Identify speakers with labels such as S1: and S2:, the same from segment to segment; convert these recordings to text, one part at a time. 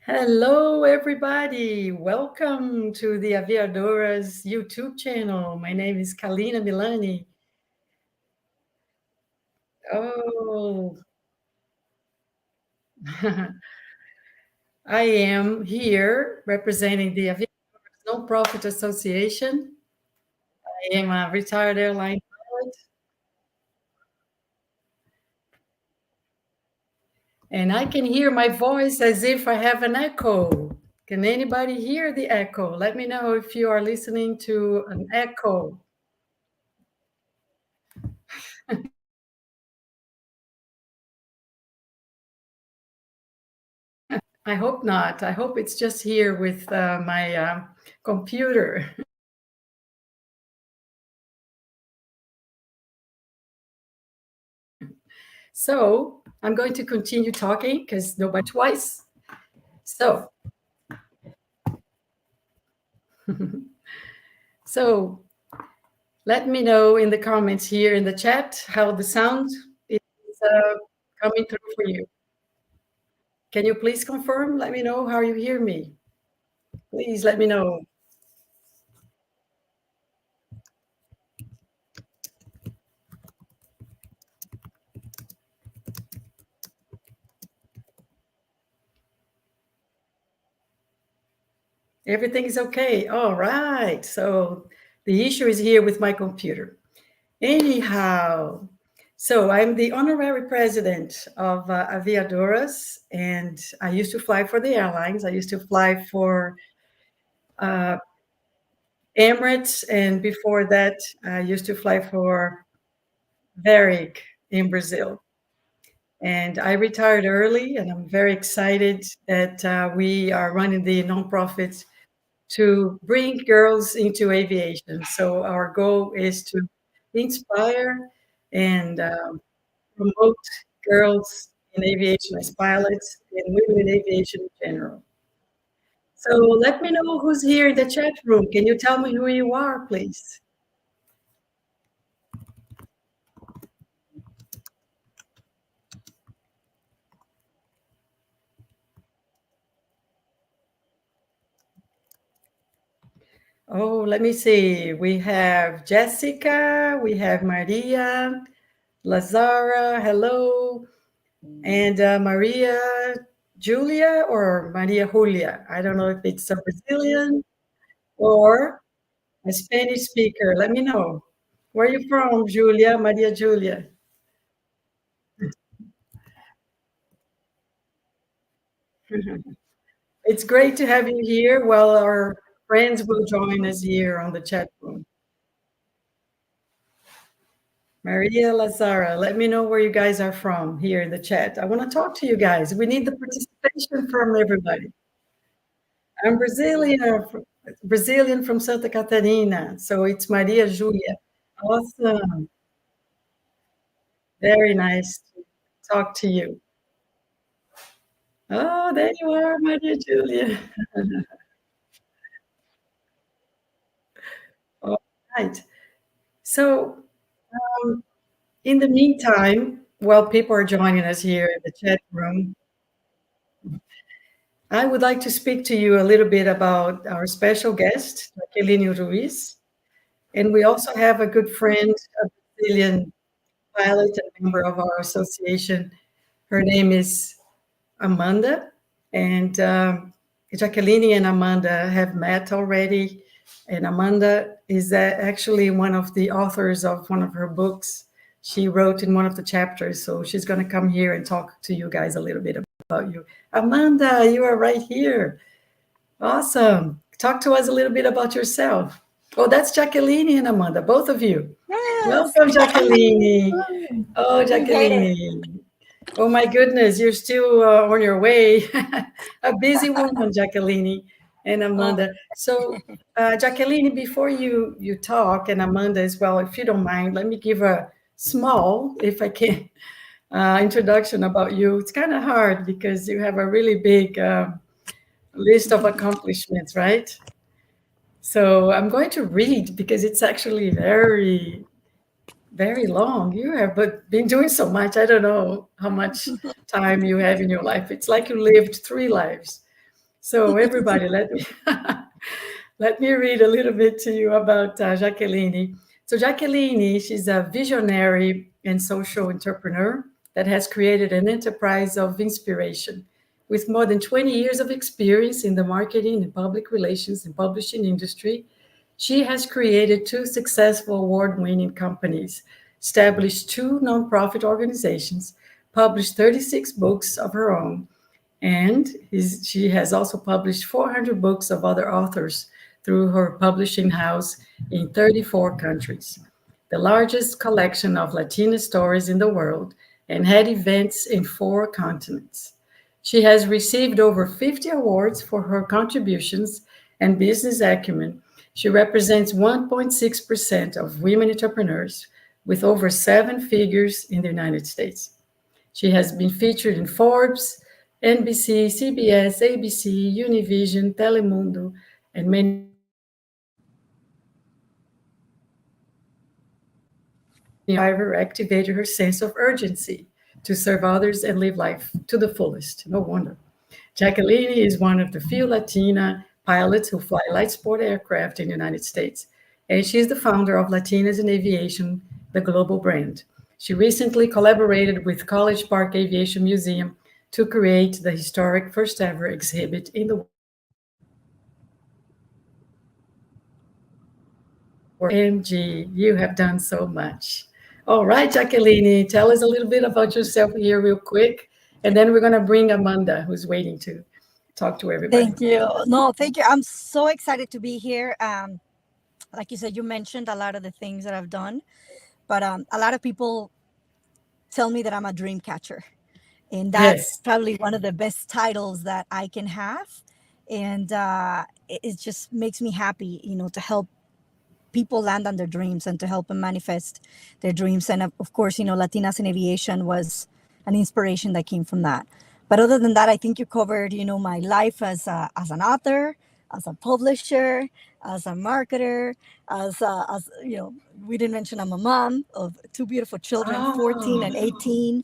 S1: Hello, everybody. Welcome to the Aviadoras YouTube channel. My name is Kalina Milani. Oh, I am here representing the Aviadoras Nonprofit Association. I am a retired airline pilot, and I can hear my voice as if I have an echo. Can anybody hear the echo? Let me know if you are listening to an echo. I hope not. I hope it's just here with my computer. So I'm going to continue talking because nobody twice. So, so let me know in the comments here in the chat how the sound is coming through for you. Can you please confirm? Let me know how you hear me. Please let me know. Everything is okay. All right. So the issue is here with my computer. Anyhow, so I'm the honorary president of Aviadoras, and I used to fly for the airlines. I used to fly for Emirates, and before that, I used to fly for Varig in Brazil. And I retired early, and I'm very excited that we are running the nonprofit to bring girls into aviation. So our goal is to inspire and promote girls in aviation as pilots and women in aviation in general. So let me know who's here in the chat room. Can you tell me who you are, please? Oh, let me see. We have Jessica, we have Maria, Lazara, hello, and Maria Julia or Maria Julia. I don't know if it's a Brazilian or a Spanish speaker. Let me know. Where are you from, Julia? Maria Julia. It's great to have you here. Well, our friends will join us here on the chat room. Maria Lazara, let me know where you guys are from here in the chat. I want to talk to you guys. We need the participation from everybody. I'm Brazilian from Santa Catarina. So it's Maria Julia. Awesome. Very nice to talk to you. Oh, there you are, Maria Julia. All right. So in the meantime, while people are joining us here in the chat room, I would like to speak to you a little bit about our special guest, Jacqueline Ruiz. And we also have a good friend, a Brazilian pilot and member of our association. Her name is Amanda. And Jacqueline and Amanda have met already. And Amanda is actually one of the authors of one of her books. She wrote in one of the chapters. So she's going to come here and talk to you guys a little bit about you. Amanda, you are right here. Awesome. Talk to us a little bit about yourself. Oh, that's Jacqueline and Amanda, both of you.
S2: Yes.
S1: Welcome, Jacqueline. Oh, Jacqueline. Oh, my goodness, you're still on your way. A busy woman, Jacqueline and Amanda. So, Jacqueline, before you talk, and Amanda as well, if you don't mind, let me give a small, if I can, introduction about you. It's kind of hard because you have a really big list of accomplishments, right? So I'm going to read because it's actually very, very long. You have but been doing so much. I don't know how much time you have in your life. It's like you lived 3 lives. So everybody, let me read a little bit to you about Jacqueline. So Jacqueline, she's a visionary and social entrepreneur that has created an enterprise of inspiration. With more than 20 years of experience in the marketing and public relations and publishing industry, she has created two successful award-winning companies, established two nonprofit organizations, published 36 books of her own, and she has also published 400 books of other authors through her publishing house in 34 countries, the largest collection of Latina stories in the world, and had events in 4 continents. She has received over 50 awards for her contributions and business acumen. She represents 1.6% of women entrepreneurs with over 7 figures in the United States. She has been featured in Forbes, NBC, CBS, ABC, Univision, Telemundo, and many driver activated her sense of urgency to serve others and live life to the fullest. No wonder. Jacqueline is one of the few Latina pilots who fly light sport aircraft in the United States, and she's the founder of Latinas in Aviation, the global brand. She recently collaborated with College Park Aviation Museum to create the historic first ever exhibit in the world. MG, you have done so much. All right, Jacqueline, tell us a little bit about yourself here, real quick, and then we're going to bring Amanda, who's waiting to talk to everybody.
S2: Thank you. No, thank you. I'm so excited to be here. Like you said, you mentioned a lot of the things that I've done, but a lot of people tell me that I'm a dream catcher. And that's
S1: Yes.
S2: probably one of the best titles that I can have. And it just makes me happy, to help people land on their dreams and to help them manifest their dreams. And of course, Latinas in Aviation was an inspiration that came from that. But other than that, I think you covered, my life as an author, as a publisher, as a marketer, as we didn't mention I'm a mom of two beautiful children, 14 and 18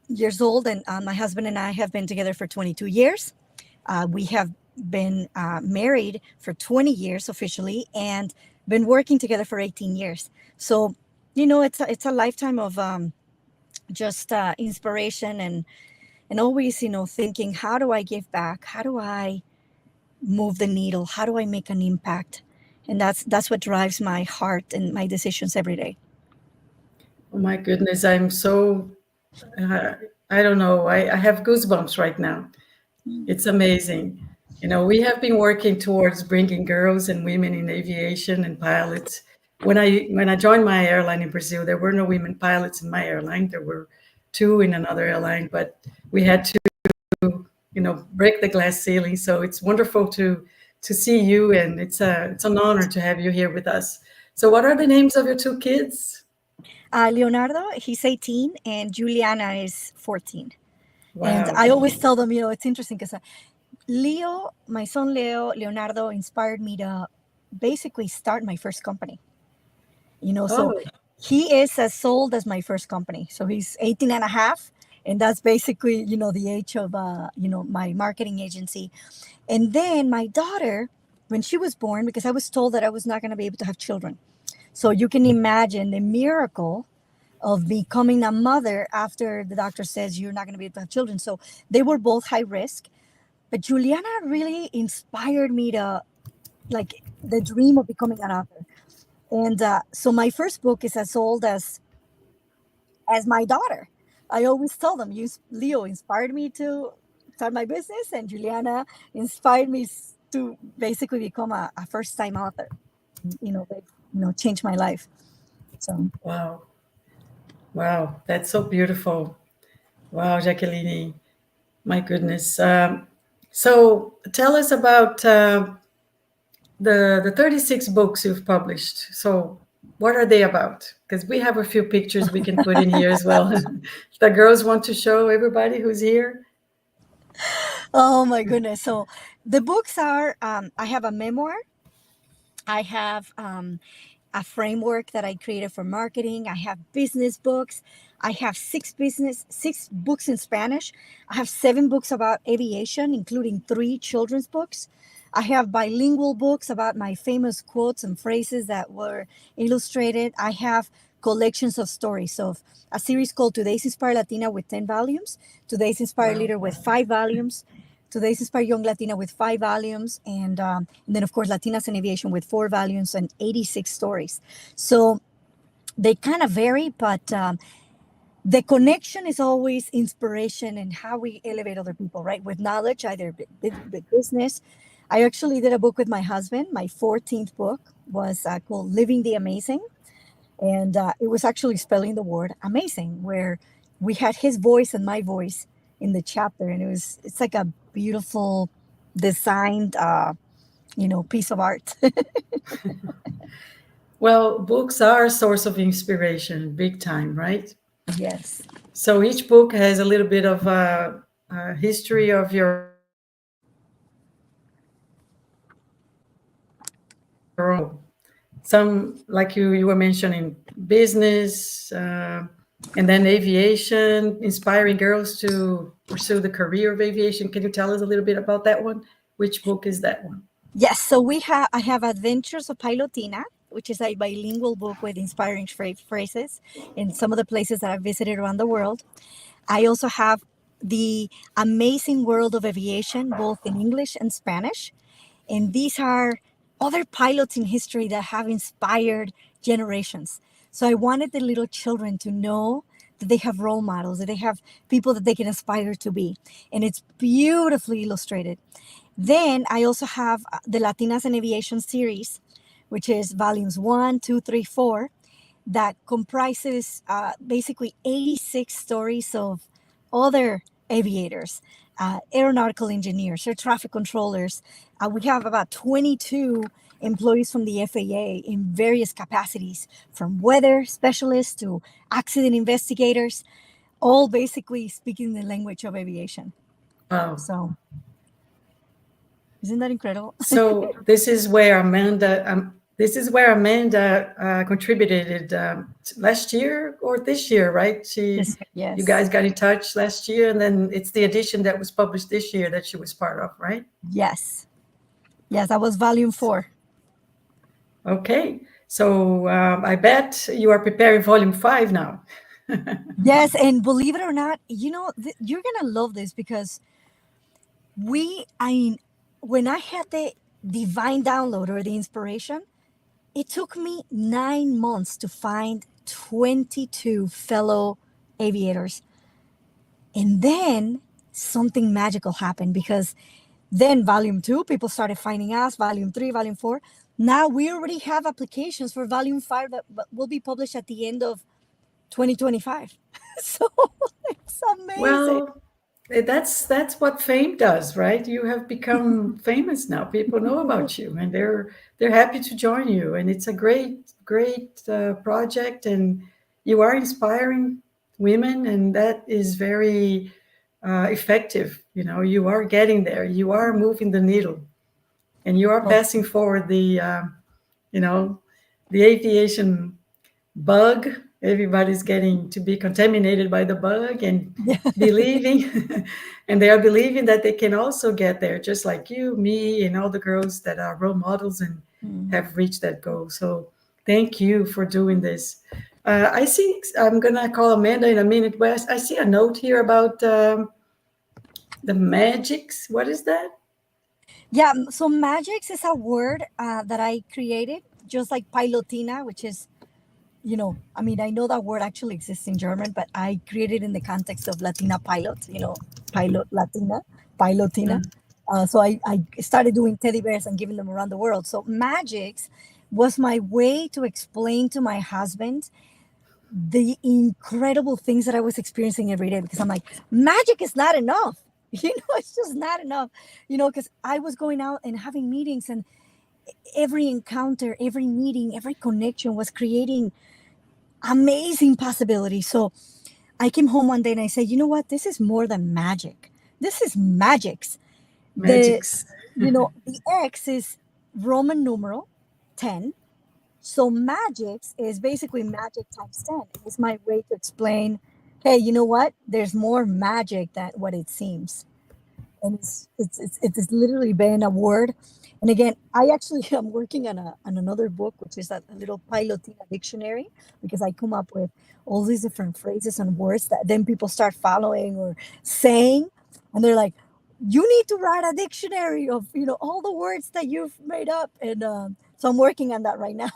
S2: years old. And my husband and I have been together for 22 years. We have been married for 20 years officially and been working together for 18 years. So, it's a lifetime of just inspiration and always, thinking, how do I give back? How do I move the needle? How do I make an impact? And that's what drives my heart and my decisions every day.
S1: Oh my goodness, I'm so, uh, I don't know, I have goosebumps right now. It's amazing. We have been working towards bringing girls and women in aviation and pilots. When I joined my airline in Brazil, there were no women pilots in my airline. There were two in another airline, but we had to, break the glass ceiling. So it's wonderful to see you, and it's an honor to have you here with us. So, what are the names of your two kids?
S2: Leonardo, he's 18, and Juliana is 14. And
S1: Wow.
S2: I always tell them, it's interesting because Leo, my son Leonardo inspired me to basically start my first company. So
S1: Oh,
S2: he is as old as my first company. So he's 18 and a half. And that's basically, the age of, my marketing agency. And then my daughter, when she was born, because I was told that I was not going to be able to have children. So you can imagine the miracle of becoming a mother after the doctor says you're not going to be able to have children. So they were both high risk. But Juliana really inspired me to, like, the dream of becoming an author. And so my first book is as old as my daughter. I always tell them, Leo inspired me to start my business, and Juliana inspired me to basically become a first-time author. They changed my life. So
S1: wow. Wow. That's so beautiful. Wow, Jacqueline. My goodness. So tell us about the 36 books you've published. So what are they about? Because we have a few pictures we can put in here as well. The girls want to show everybody who's here.
S2: oh my goodness. So the books are, I have a memoir. I have a framework that I created for marketing. I have business books. I have six books in Spanish. I have 7 books about aviation, including 3 children's books. I have bilingual books about my famous quotes and phrases that were illustrated. I have collections of stories of a series called Today's Inspired Latina with 10 volumes, Today's Inspired
S1: Wow.
S2: Leader with 5 volumes, Today's Inspired Young Latina with 5 volumes, and then, of course, Latinas in Aviation with 4 volumes and 86 stories. So they kind of vary, but the connection is always inspiration and how we elevate other people, right? With knowledge, either business. I actually did a book with my husband. My 14th book was called Living the Amazing. And it was actually spelling the word amazing, where we had his voice and my voice in the chapter. And it's like a beautiful designed, piece of art.
S1: Well, books are a source of inspiration, big time, right?
S2: Yes.
S1: So each book has a little bit of a history of your own. Some, like you were mentioning, business, and then aviation, inspiring girls to pursue the career of aviation. Can you tell us a little bit about that one? Which book is that one?
S2: Yes. So I have Adventures of Pilotina, which is a bilingual book with inspiring phrases in some of the places that I've visited around the world. I also have The Amazing World of Aviation, both in English and Spanish. And these are other pilots in history that have inspired generations. So I wanted the little children to know that they have role models, that they have people that they can aspire to be. And it's beautifully illustrated. Then I also have the Latinas in Aviation series, which is volumes 1, 2, 3, 4, that comprises basically 86 stories of other aviators, aeronautical engineers, air traffic controllers. We have about 22 employees from the FAA in various capacities, from weather specialists to accident investigators, all basically speaking the language of aviation.
S1: Wow.
S2: So, isn't that incredible?
S1: So this is where Amanda contributed last year or this year, right? You
S2: Yes.
S1: guys got in touch last year, and then it's the edition that was published this year that she was part of, right?
S2: Yes. Yes, that was volume 4.
S1: Okay. So I bet you are preparing volume 5 now.
S2: Yes, and believe it or not, you're gonna love this because when I had the divine download or the inspiration, it took me 9 months to find 22 fellow aviators. And then something magical happened because then volume 2, people started finding us, volume 3, volume 4. Now we already have applications for volume 5 that will be published at the end of 2025. So it's amazing.
S1: Well, that's what fame does, right? You have become famous now. People know about you, and they're happy to join you. And it's a great project, and you are inspiring women, and that is very effective. You know, you are getting there. You are moving the needle, and you are
S2: Well,
S1: passing forward you know, the aviation bug. Everybody's getting to be contaminated by the bug and believing, and they are believing that they can also get there, just like you, me, and all the girls that are role models and have reached that goal. So thank you for doing this. I see, I'm going to call Amanda in a minute, but I see a note here about the magics. What is that?
S2: yeah, so magics is a word that I created, just like pilotina, which is, I know that word actually exists in German, but I created in the context of Latina pilot, pilot Latina, pilotina. So I started doing teddy bears and giving them around the world. So magics was my way to explain to my husband the incredible things that I was experiencing every day, because I'm like, magic is not enough. It's just not enough, because I was going out and having meetings, and every encounter, every meeting, every connection was creating amazing possibilities. So I came home one day and I said, you know what? This is more than magic. This is magics. The,
S1: Magics.
S2: the X is Roman numeral 10. So magics is basically magic times 10. It's my way to explain Hey, you know what? There's more magic than what it seems. And it's literally been a word. And again, I actually am working on another book, which is a little Pilotina dictionary, because I come up with all these different phrases and words that then people start following or saying, and they're like, "You need to write a dictionary of all the words that you've made up." And so I'm working on that right now.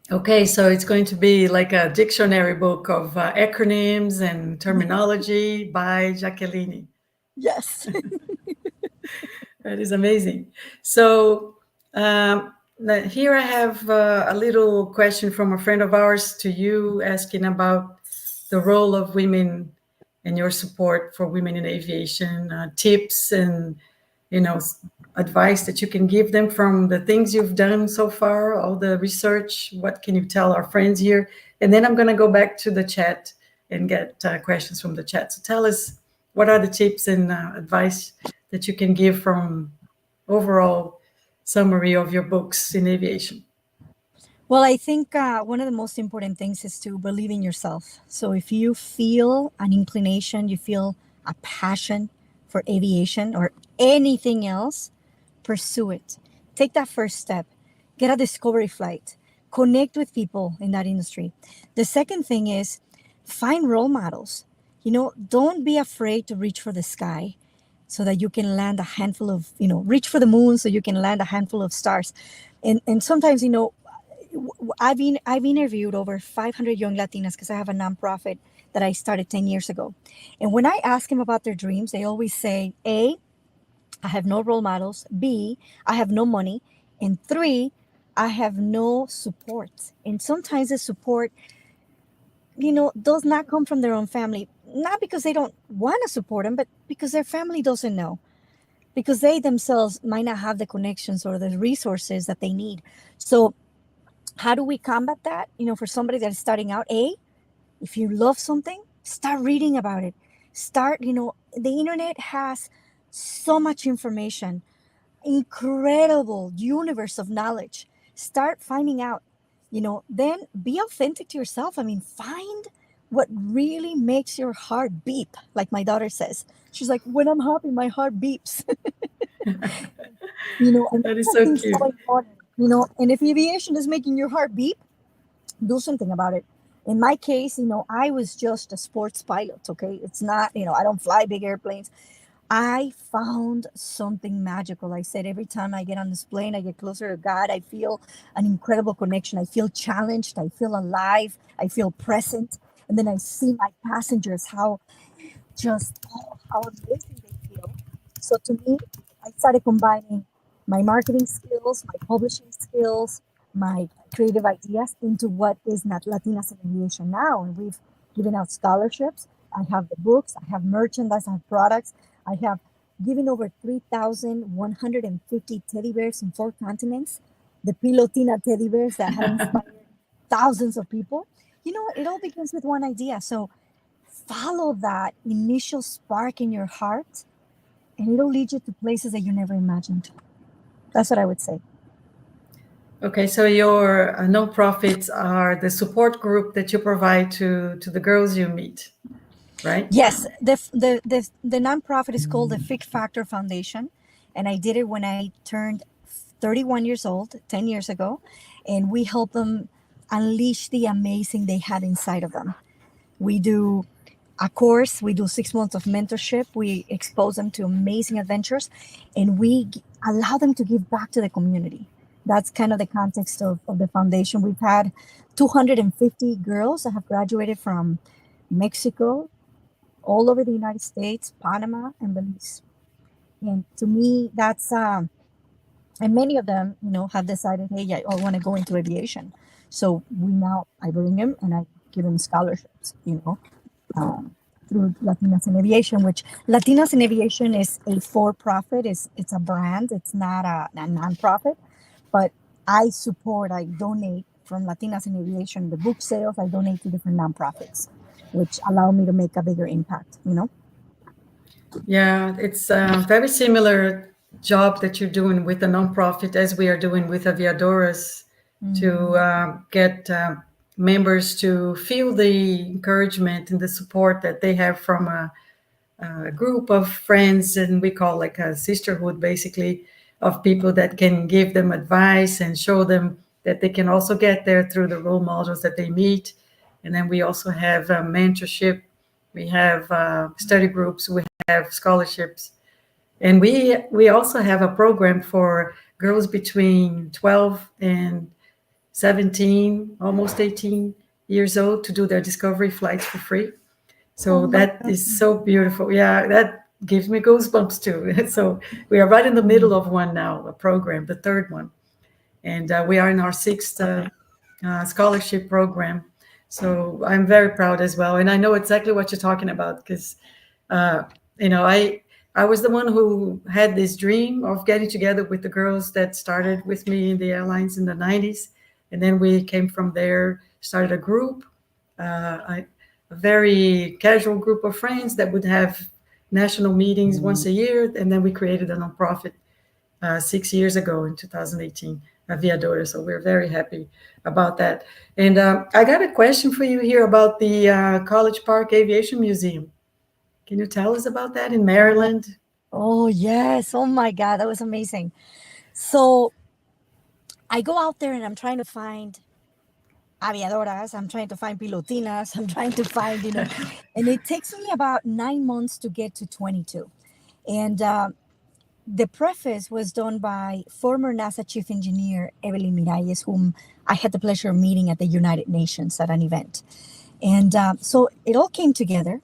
S1: Okay, so it's going to be like a dictionary book of acronyms and terminology by Jacqueline.
S2: Yes.
S1: That is amazing. So here I have a little question from a friend of ours to you, asking about the role of women and your support for women in aviation, tips and you know advice that you can give them from the things you've done so far, all the research. What can you tell our friends here? And then I'm going to go back to the chat and get questions from the chat. So tell us, what are the tips and advice that you can give from overall summary of your books in aviation?
S2: Well, I think one of the most important things is to believe in yourself. So if you feel an inclination, you feel a passion for aviation or anything else, pursue it. Take that first step. Get a discovery flight. Connect with people in that industry. The second thing is find role models. Don't be afraid to reach for the sky so that you can land a handful of, reach for the moon so you can land a handful of stars. And sometimes, I've interviewed over 500 young Latinas because I have a nonprofit that I started 10 years ago. And when I ask them about their dreams, they always say, A, I have no role models. B, I have no money. And three, I have no support. And sometimes the support, does not come from their own family. Not because they don't want to support them, but because their family doesn't know. Because they themselves might not have the connections or the resources that they need. So how do we combat that? For somebody that's starting out, if you love something, start reading about it. The internet has so much information, incredible universe of knowledge. Start finding out, then be authentic to yourself. I mean, find what really makes your heart beep. Like my daughter says, she's like, when I'm happy, my heart beeps. And
S1: That is
S2: that's, I
S1: so
S2: think, so
S1: cute.
S2: important. And if aviation is making your heart beep, do something about it. In my case, I was just a sports pilot. Okay, it's not, I don't fly big airplanes. I found something magical. I said every time I get on this plane, I get closer to God. I feel an incredible connection. I feel challenged. I feel alive. I feel present. And then I see my passengers, how amazing they feel. So to me, I started combining my marketing skills, my publishing skills, my creative ideas into what is not Latinas in Aviation now. And we've given out scholarships. I have the books, I have merchandise, I have products. I have given over 3,150 teddy bears in 4 continents, the Pilotina teddy bears that have inspired thousands of people. It all begins with one idea. So follow that initial spark in your heart, and it'll lead you to places that you never imagined. That's what I would say.
S1: Okay, so your nonprofits are the support group that you provide to the girls you meet, right?
S2: Yes, the nonprofit is called the Fig Factor Foundation, and I did it when I turned 31 years old 10 years ago, and we help them unleash the amazing they had inside of them. We do a course, we do 6 months of mentorship, we expose them to amazing adventures, and we allow them to give back to the community. That's kind of the context of the foundation. We've had 250 girls that have graduated from Mexico, all over the United States, Panama, and Belize. And to me, that's and many of them, have decided, hey, yeah, I want to go into aviation. So I bring them and I give them scholarships, um, through Latinas in Aviation, which Latinas in Aviation is a for-profit. It's a brand. It's not a nonprofit, but I donate from Latinas in Aviation. The book sales, I donate to different nonprofits, which allow me to make a bigger impact.
S1: Yeah, it's a very similar job that you're doing with the nonprofit as we are doing with Aviadoras to get members to feel the encouragement and the support that they have from a group of friends, and we call like a sisterhood, basically, of people that can give them advice and show them that they can also get there through the role models that they meet. And then we also have mentorship, we have study groups, we have scholarships, and we also have a program for girls between 12 and 17, almost 18 years old, to do their discovery flights for free.
S2: Oh
S1: So
S2: my
S1: that
S2: God.
S1: is so beautiful. Yeah, that gives me goosebumps too. So we are right in the middle of one now, a program, the third one. And we are in our sixth scholarship program. So I'm very proud as well. And I know exactly what you're talking about because, uh, you know, I was the one who had this dream of getting together with the girls that started with me in the airlines in the 90s. And then we came from there, started a group, a very casual group of friends that would have national meetings once a year. And then we created a nonprofit 6 years ago in 2018, Aviadoras. So we're very happy about that. And I got a question for you here about the College Park Aviation Museum. Can you tell us about that in
S2: Oh,
S1: Maryland?
S2: oh, yes. Oh my God. That was amazing. So I go out there and I'm trying to find aviadoras. I'm trying to find pilotinas. I'm trying to find, and it takes me about 9 months to get to 22. And the preface was done by former NASA chief engineer Evelyn Miralles, whom I had the pleasure of meeting at the United Nations at an event. And so it all came together.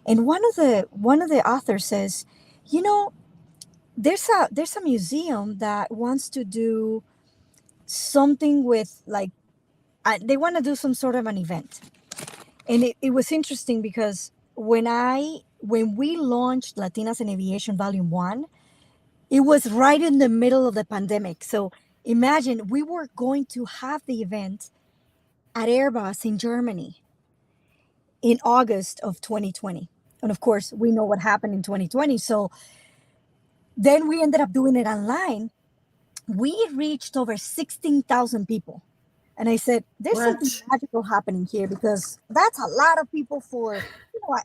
S2: And one of the authors says, you know, there's a museum that wants to do something with like they want to do some sort of an event. And it was interesting because when we launched Latinas in Aviation Volume 1, it was right in the middle of the pandemic. So imagine we were going to have the event at Airbus in Germany in August of 2020. And of course, we know what happened in 2020. So then we ended up doing it online. We reached over 16,000 people. And I said, there's something
S1: What?
S2: magical happening here because that's a lot of people for,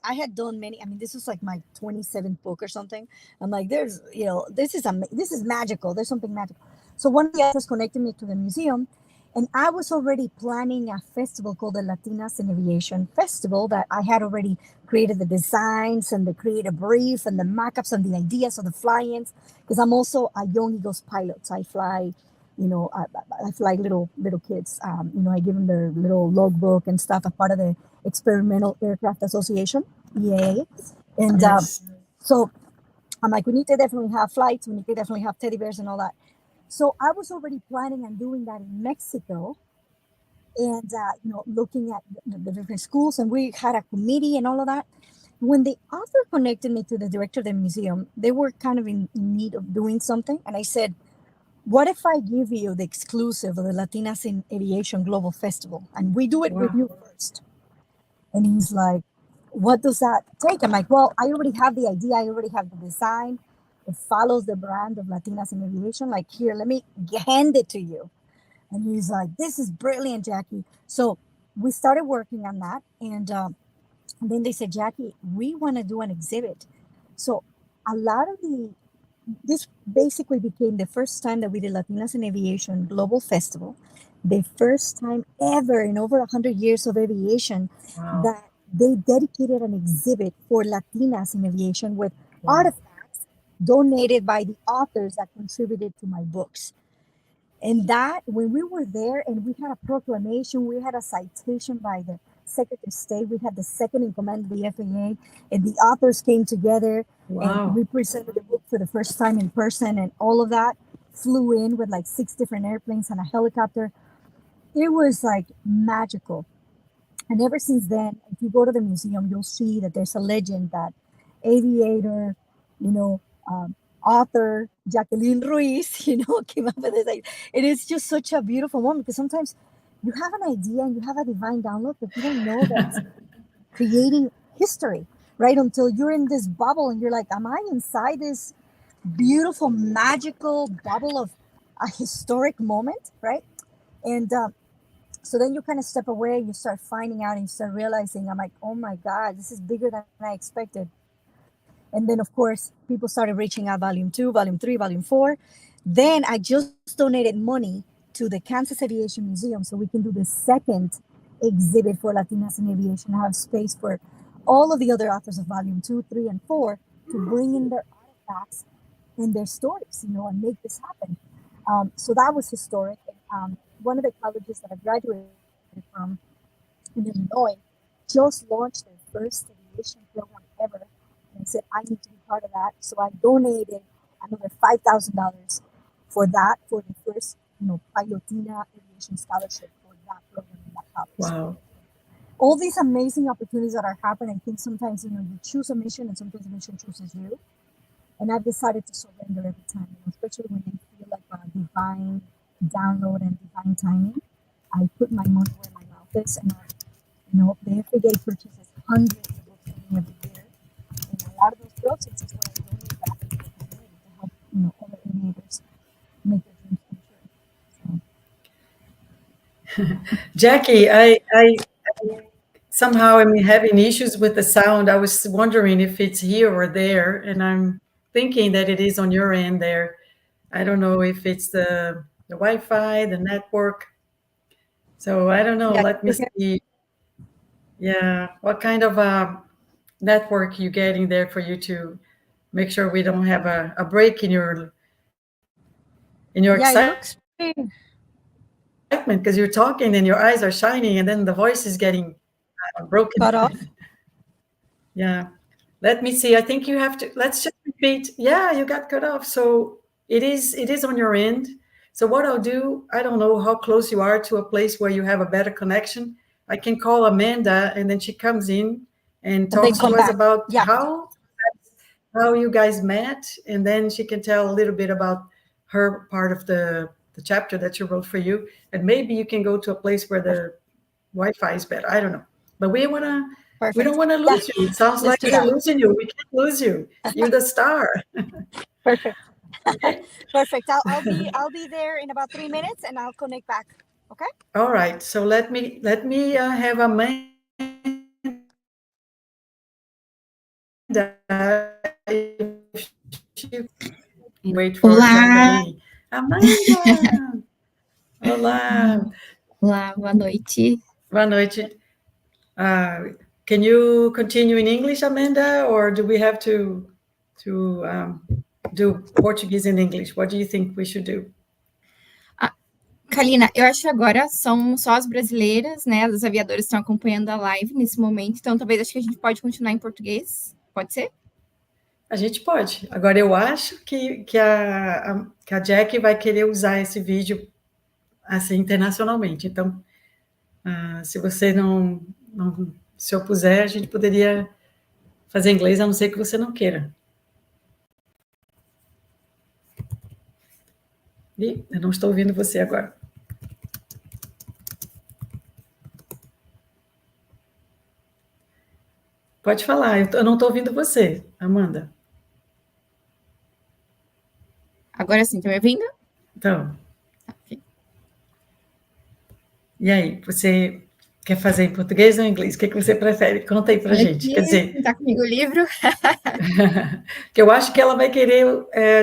S2: I had done many. I mean, this was like my 27th book or something. I'm like, this is magical. There's something magical. So one of the authors connected me to the museum, and I was already planning a festival called the Latinas in Aviation Festival that I had already created the designs and the creative brief and the mock-ups and the ideas of the fly-ins because I'm also a Young Eagles pilot. So I fly I fly little kids. I give them their little logbook and stuff as part of the Experimental Aircraft Association, EAA. And
S1: Yes.
S2: so I'm like, we need to definitely have flights. We need to definitely have teddy bears and all that. So I was already planning on doing that in Mexico and, looking at the different schools. And we had a committee and all of that. When the author connected me to the director of the museum, they were kind of in need of doing something. And I said, what if I give you the exclusive of the Latinas in Aviation Global Festival and we do it with
S1: Wow.
S2: you first? And he's like, what does that take? I'm like, well, I already have the idea. I already have the design. It follows the brand of Latinas in Aviation. Like, here, let me hand it to you. And he's like, this is brilliant, Jackie. So we started working on that. And then they said, Jackie, we want to do an exhibit. So a lot of this basically became the first time that we did Latinas in Aviation Global Festival, the first time ever in over 100 years of aviation
S1: Wow.
S2: that they dedicated an exhibit for Latinas in aviation with
S1: Wow.
S2: artifacts donated by the authors that contributed to my books. And that, when we were there and we had a proclamation, we had a citation by the Secretary of State, we had the second in command of the FAA, and the authors came together and
S1: Wow.
S2: we presented the book for the first time in person, and all of that flew in with like 6 different airplanes and a helicopter. It was like magical. And ever since then, if you go to the museum, you'll see that there's a legend that aviator, you know, author Jacqueline Ruiz, came up with this. Like, it is just such a beautiful moment because sometimes you have an idea and you have a divine download, but you don't know that it's creating history, right? Until you're in this bubble and you're like, am I inside this beautiful, magical bubble of a historic moment, right? And So then you kind of step away, you start finding out and you start realizing, I'm like, oh my God, this is bigger than I expected. And then, of course, people started reaching out volume 2, volume 3, volume 4. Then I just donated money to the Kansas Aviation Museum so we can do the second exhibit for Latinas in aviation, have space for all of the other authors of volume 2, 3, and 4 to bring in their artifacts and their stories, and make this happen. So that was historic. One of the colleges that I graduated from in Illinois just launched their first aviation program ever. And I said, I need to be part of that. So I donated another $5,000 for that, for the first, Latina aviation scholarship for that program in that college.
S1: Wow.
S2: All these amazing opportunities that are happening, I think sometimes, you choose a mission and sometimes the mission chooses you. And I've decided to surrender every time, especially when I feel like a divine download and divine timing. I put my money where my mouth is, and the FAA purchases hundreds of books for me every year. And a lot of those proceeds is what I donate back to the community to help, other aviators make their dreams come true. So.
S1: Jackie, I somehow am having issues with the sound. I was wondering if it's here or there, and I'm thinking that it is on your end there. I don't know if it's the Wi-Fi, the network. So I don't know.
S2: Yeah,
S1: Let me see. Yeah, what kind of network you getting there for you to make sure we don't have a break in your
S2: yeah, it
S1: excitement,
S2: looks pretty
S1: because you're talking and your eyes are shining, and then the voice is getting broken.
S2: cut off.
S1: Yeah. Let me see. I think you have to, let's just repeat. Yeah, you got cut off. So it is on your end. So what I'll do, I don't know how close you are to a place where you have a better connection. I can call Amanda, and then she comes in and
S2: And then
S1: talks
S2: come
S1: to us
S2: back.
S1: about
S2: Yeah,
S1: how you guys met, and then she can tell a little bit about her part of the chapter that she wrote for you. And maybe you can go to a place where the Wi-Fi is better. I don't know. But we don't
S2: perfect.
S1: want to
S2: Yeah,
S1: lose you. It sounds
S2: let's
S1: like
S2: do
S1: we're
S2: that.
S1: losing you. We can't lose you. You're the star.
S2: Perfect.
S1: Okay.
S2: Perfect. I'll be there in about 3 minutes, and I'll connect back. Okay.
S1: All right. So let me have Amanda. Wait for
S3: Olá!
S1: Jacqueline. Amanda! Olá.
S3: Olá, boa noite.
S1: Boa noite. Can you continue in English, Amanda, or do we have to do Portuguese and English? What do you think we should do?
S3: Kalina, eu acho que agora são só as brasileiras, né? As aviadoras estão acompanhando a live nesse momento, então talvez acho que a gente pode continuar em português. Pode ser?
S1: A gente pode. Agora, eu acho que a Jack vai querer usar esse vídeo assim internacionalmente. Então, se você não se opuser, a gente poderia fazer inglês, a não ser que você não queira. Ih, eu não estou ouvindo você agora. Pode falar, eu não estou ouvindo você, Amanda.
S3: Agora sim, tá me ouvindo?
S1: Então,
S3: Ok.
S1: e aí, você quer fazer em português ou em inglês? O que você prefere? Conta aí pra gente. Quer dizer,
S3: Tá comigo o livro?
S1: que eu acho que ela vai querer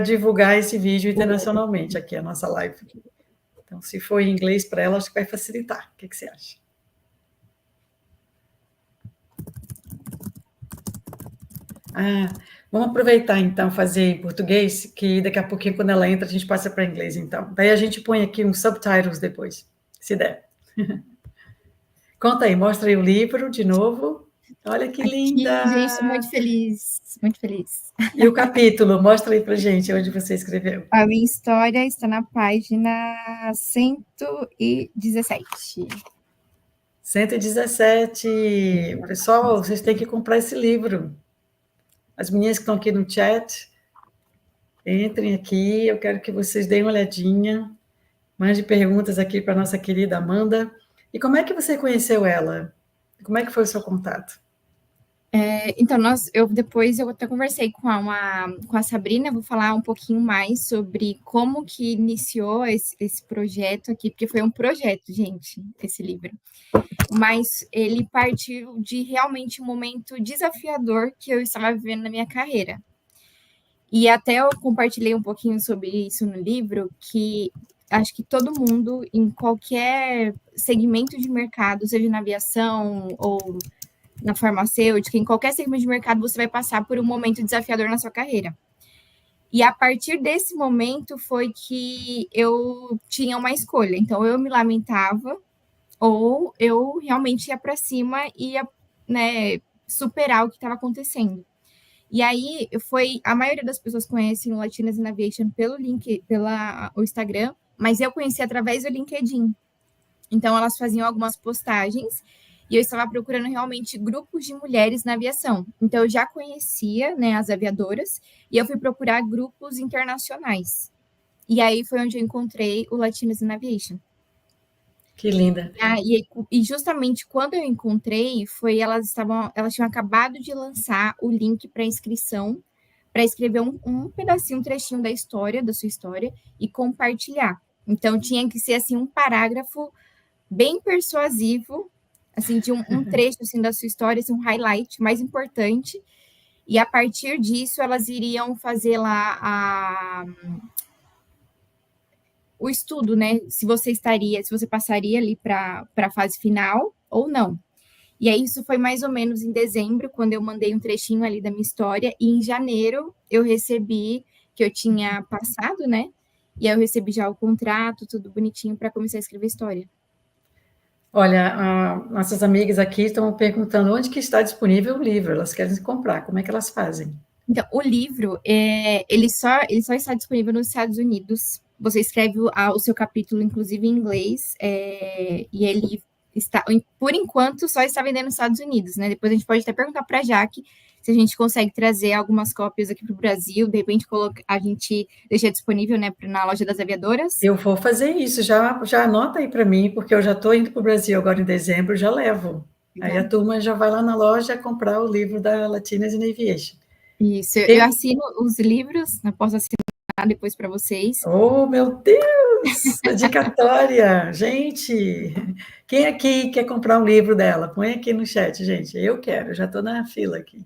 S1: divulgar esse vídeo internacionalmente aqui, a nossa live. Então, se for em inglês para ela, acho que vai facilitar. O que você acha? Vamos aproveitar, então, fazer em português, que daqui a pouquinho, quando ela entra, a gente passa para inglês, então. Daí a gente põe aqui uns subtitles depois, se der. Conta aí, mostra aí o livro de novo. Olha que linda!
S3: Gente, estou muito feliz, muito feliz.
S1: E o capítulo, mostra aí para gente onde você escreveu.
S3: A minha história está na página 117.
S1: 117. Pessoal, vocês têm que comprar esse livro. As meninas que estão aqui no chat, entrem aqui, eu quero que vocês deem uma olhadinha. Mande perguntas aqui para a nossa querida Amanda. E como é que você conheceu ela? Como é que foi o seu contato?
S3: Então, depois eu até conversei com a Sabrina, vou falar um pouquinho mais sobre como que iniciou esse projeto aqui, porque foi um projeto, gente, esse livro. Mas ele partiu de realmente um momento desafiador que eu estava vivendo na minha carreira. E até eu compartilhei um pouquinho sobre isso no livro, que acho que todo mundo, em qualquer segmento de mercado, seja na aviação ou na farmacêutica, em qualquer segmento de mercado, você vai passar por um momento desafiador na sua carreira. E a partir desse momento foi que eu tinha uma escolha. Então, eu me lamentava ou eu realmente ia para cima e ia, né, superar o que estava acontecendo. E aí, a maioria das pessoas conhecem o Latinas in Aviation pelo o Instagram, mas eu conheci através do LinkedIn. Então, elas faziam algumas postagens e eu estava procurando realmente grupos de mulheres na aviação. Então, eu já conhecia, né, as aviadoras e eu fui procurar grupos internacionais. E aí foi onde eu encontrei o Latinas in Aviation.
S1: Que linda.
S3: E justamente quando eu encontrei, elas tinham acabado de lançar o link para inscrição, para escrever um pedacinho, um trechinho da sua história, e compartilhar. Então, tinha que ser assim um parágrafo bem persuasivo, assim, de um trecho assim, da sua história, assim, um highlight mais importante. E a partir disso, elas iriam fazer lá o estudo, né? Se você passaria ali para a fase final ou não. E aí, isso foi mais ou menos em dezembro, quando eu mandei um trechinho ali da minha história, e em janeiro eu recebi que eu tinha passado, né? E aí eu recebi já o contrato, tudo bonitinho, para começar a escrever história.
S1: Olha, nossas amigas aqui estão perguntando onde que está disponível o livro. Elas querem comprar. Como é que elas fazem?
S3: Então, o livro, ele só está disponível nos Estados Unidos. Você escreve o seu capítulo, inclusive, em inglês, e ele está, por enquanto, só está vendendo nos Estados Unidos, né? Depois a gente pode até perguntar para a Jaque se a gente consegue trazer algumas cópias aqui para o Brasil, de repente a gente deixa disponível, né, na loja das Aviadoras.
S1: Eu vou fazer isso, já anota aí para mim, porque eu já estou indo para o Brasil agora em dezembro, já levo. Aí a turma já vai lá na loja comprar o livro da Latinas in Aviation.
S3: Isso, eu assino os livros, eu posso assinar depois para vocês.
S1: Oh, meu Deus! Dedicatória! Gente, quem aqui quer comprar um livro dela? Põe aqui no chat, gente. Eu quero, já estou na fila aqui.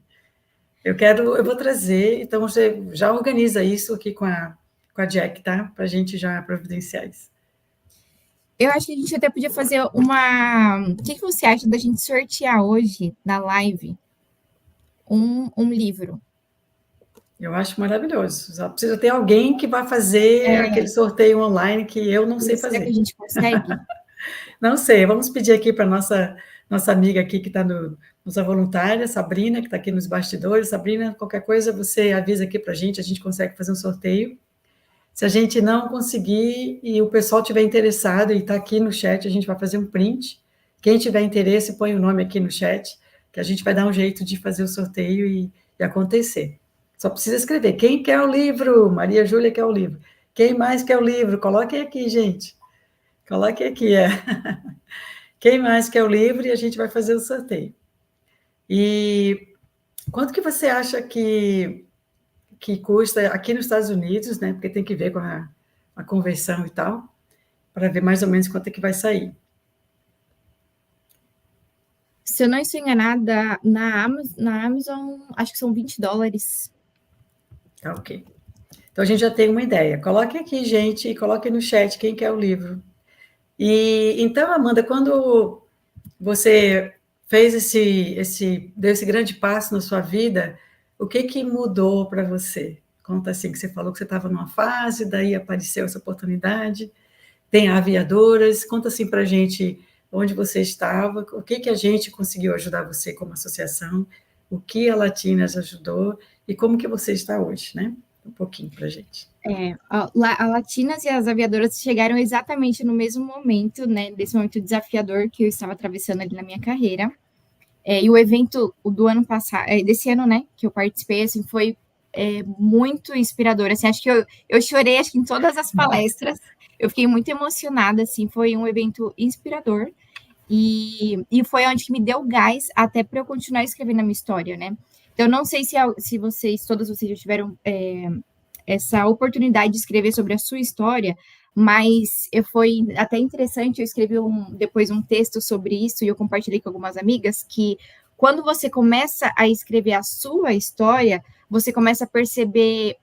S1: Eu vou trazer, então você já organiza isso aqui com a Jack, tá? Para a gente já providenciar isso.
S3: Eu acho que a gente até podia fazer O que você acha da gente sortear hoje, na live, um livro?
S1: Eu acho maravilhoso. Só precisa ter alguém que vai fazer aquele sorteio online que eu não sei fazer.
S3: Será que a gente consegue?
S1: Não sei. Vamos pedir aqui para nossa amiga aqui que está nossa voluntária, Sabrina, que está aqui nos bastidores. Sabrina, qualquer coisa você avisa aqui para a gente consegue fazer um sorteio. Se a gente não conseguir e o pessoal tiver interessado e está aqui no chat, a gente vai fazer um print. Quem tiver interesse, põe o nome aqui no chat, que a gente vai dar um jeito de fazer o sorteio e acontecer. Só precisa escrever. Quem quer o livro? Maria Júlia quer o livro. Quem mais quer o livro? Coloquem aqui, gente. Coloquem aqui, Quem mais quer o livro? E a gente vai fazer o sorteio. E quanto que você acha que custa aqui nos Estados Unidos, né? Porque tem que ver com a conversão e tal, para ver mais ou menos quanto é que vai sair.
S3: Se eu não estou enganada, na Amazon, acho que são $20.
S1: Tá, ok. Então, a gente já tem uma ideia. Coloquem aqui, gente, e coloquem no chat quem quer o livro. E, então, Amanda, quando você fez deu esse grande passo na sua vida, o que mudou para você? Conta assim, que você falou que você estava numa fase, daí apareceu essa oportunidade, tem a Aviadoras, conta assim para a gente onde você estava, o que a gente conseguiu ajudar você como associação, o que a Latinas ajudou e como que você está hoje, né? Um pouquinho para a gente.
S3: A Latinas e as Aviadoras chegaram exatamente no mesmo momento, né, desse momento desafiador que eu estava atravessando ali na minha carreira. E o evento do ano passado, desse ano, né, que eu participei, assim, foi muito inspirador. Assim, acho que eu chorei, acho que em todas as palestras. Eu fiquei muito emocionada, assim, foi um evento inspirador. E foi onde que me deu gás até para eu continuar escrevendo a minha história, né? Então, eu não sei se todas vocês já tiveram essa oportunidade de escrever sobre a sua história, mas foi até interessante, eu escrevi depois um texto sobre isso e eu compartilhei com algumas amigas, que quando você começa a escrever a sua história, você começa a perceber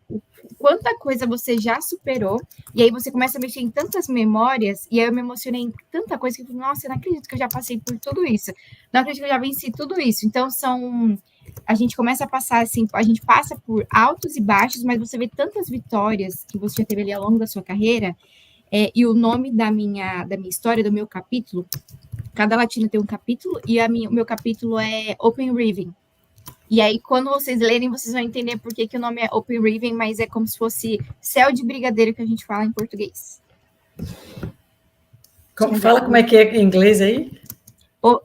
S3: quanta coisa você já superou, e aí você começa a mexer em tantas memórias, e aí eu me emocionei em tanta coisa, que eu falei, nossa, eu não acredito que eu já passei por tudo isso, não acredito que eu já venci tudo isso. Então, a gente começa a passar, assim, a gente passa por altos e baixos, mas você vê tantas vitórias que você já teve ali ao longo da sua carreira, e o nome da minha história, do meu capítulo, cada latina tem um capítulo, e o meu capítulo é Open Riven. E aí, quando vocês lerem, vocês vão entender por que o nome é Open Riven, mas é como se fosse céu de brigadeiro que a gente fala em português.
S1: Fala como é que é em inglês aí?